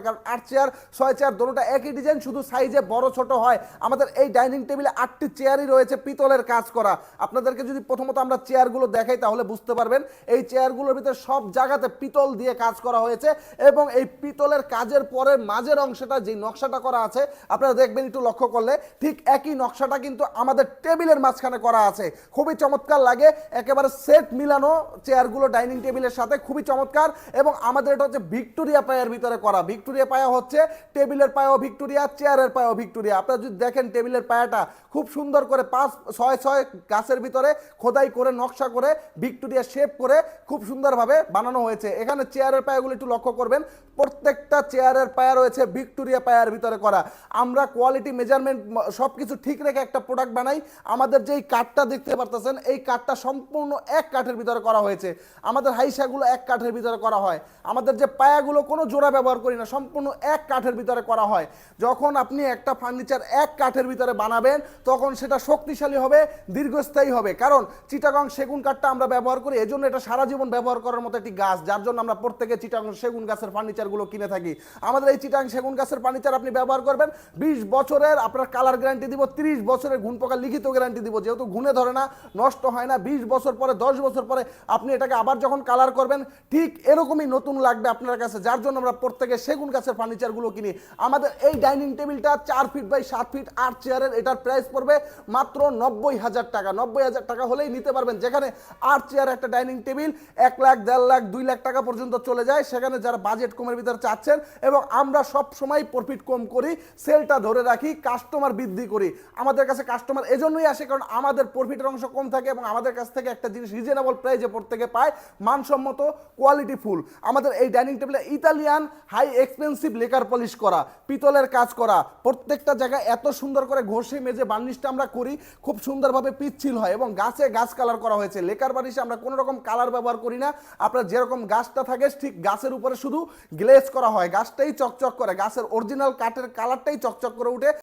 কারণ 8 chair 6 chair দুটোটা একই design, শুধু সাইজে বড় ছোট হয়। আমাদের এই ডাইনিং টেবিলে 8টি চেয়ারই রয়েছে পিতলের কাজ করা। আপনাদেরকে যদি প্রথমত আমরা চেয়ারগুলো দেখাই তাহলে বুঝতে পারবেন এই চেয়ারগুলোর ভিতরে সব জায়গাতে পিতল দিয়ে কাজ করা হয়েছে এবং এই পিতলের কাজের পরে মাঝের অংশটা যে নকশাটা করা আছে আপনারা দেখবেন একটু লক্ষ্য করলে ঠিক একই নকশাটা কিন্তু আমাদের টেবিলের মাঝখানে করা আছে। খুবই চমৎকার লাগে, একেবারে সেট মিলানো চেয়ারগুলো ডাইনিং টেবিলের সাথে, খুবই চমৎকার। এবং আমাদের এটা হচ্ছে ভিক্টোরিয়া পায়ের ভিতরে করা। ভিক্টোরিয়া পায়া হচ্ছে টেবিলের পায়াও ভিক্টোরিয়া, চেয়ারের পায়াও ভিক্টোরিয়া। আপনারা যদি দেখেন টেবিলের পায়াটা খুব সুন্দর করে 5-6 গাছের ভিতরে খোদাই করে নকশা করে ভিক্টোরিয়া শেপ করে খুব সুন্দরভাবে বানানো হয়েছে। এখানে চেয়ারের পায়াগুলো একটু লক্ষ্য করবেন, প্রত্যেকটা চেয়ারের পায়া রয়েছে ভিক্টোরিয়া পায়ার ভিতরে করা। আমরা কোয়ালিটি মেজারমেন্ট সব কিছু ঠিক রেখে একটা প্রোডাক্ট বানাই। আমাদের যেই কাঠটা দেখতে পারতেছেন এই কাঠটা সম্পূর্ণ এক কাঠের ভিতরে করা হয়েছে। আমাদের হাইসাগুলো এক কাঠের ভিতরে করা হয়। আমাদের যে পায়াগুলো কোনো জোড়া ব্যবহার করি না, সম্পূর্ণ এক কাঠের ভিতরে করা হয়। যখন আপনি একটা ফার্নিচার এক কাঠের ভিতরে বানাবেন তখন সেটা শক্তিশালী হবে, দীর্ঘস্থায়ী হবে। কারণ চিটাগং সেগুন কাঠটা আমরা ব্যবহার করি, এজন্য এটা সারা জীবন ব্যবহার করার মতো একটি গাছ, যার জন্য আমরা প্রত্যেকে চিটাগং সেগুন গাছের ফার্নিচারগুলো কিনে থাকি। আমাদের এই চিটাগং সেগুন গাছের ফার্নিচার আপনি ব্যবহার করবেন 20 বছরের আপনার কালার গ্যারান্টি দিব, 30 বছরের ঘুণ পোকার লিখিত গ্যারান্টি দিব। যেহেতু ঘুণে ধরে না, নষ্ট হয় না, 20 বছর পরে 10 বছর পরে আপনি এটাকে আবার যখন কালার করবেন ঠিক এরকমই নতুন লাগবে আপনার কাছে, যার জন্য আমরা প্রত্যেকে সেগুন গাছের ফার্নিচারগুলো কিনি। আমাদের এই ডাইনিং টেবিলটা 4 ফিট বাই 7 ফিট 8 চেয়ারের, এটার প্রাইস পড়বে মাত্র 90,000 টাকা। 90,000 টাকা হলেই নিতে পারবেন। যেখানে 8 চেয়ার একটা ডাইনিং টেবিল 1 লাখ 1.5 লাখ 2 লাখ টাকা পর্যন্ত চলে যায়, সেখানে যারা বাজেট কমের ভিতরে চাচ্ছেন, এবং আমরা সব সময় প্রফিট কম করি, সেলটা ধরে রাখি, কাস্টমার বৃদ্ধি করি। আমাদের কাছে কাস্টমার এজন্যই আসে কারণ আমাদের প্রফিটের অংশ কম থাকে এবং আমাদের কাছ থেকে একটা জিনিস রিজনেবল প্রাইসে প্রত্যেকে পায়, মানসম্মত, কোয়ালিটি ফুল। আমাদের এই ডাইনিং টেবিলে Italian high expensive lacquer polish করা, পিতলের কাজ করা, প্রত্যেকটা জায়গায় এত সুন্দর করে ঘষে মেজে বার্নিশটা আমরা করি, খুব সুন্দরভাবে পিচ্ছিল হয় এবং গাছে গাছ কালার করা হয়েছে। লেকার বার্নিশে আমরা কোনো রকম কালার ব্যবহার করি না। আপনার যেরকম গাছটা থাকে ঠিক গাছের উপরে শুধু গ্লেজ করা হয়, গাছটাই চকচক করে, গাছের অরিজিনাল কাঠের কালারটাই চকচক করে উঠে।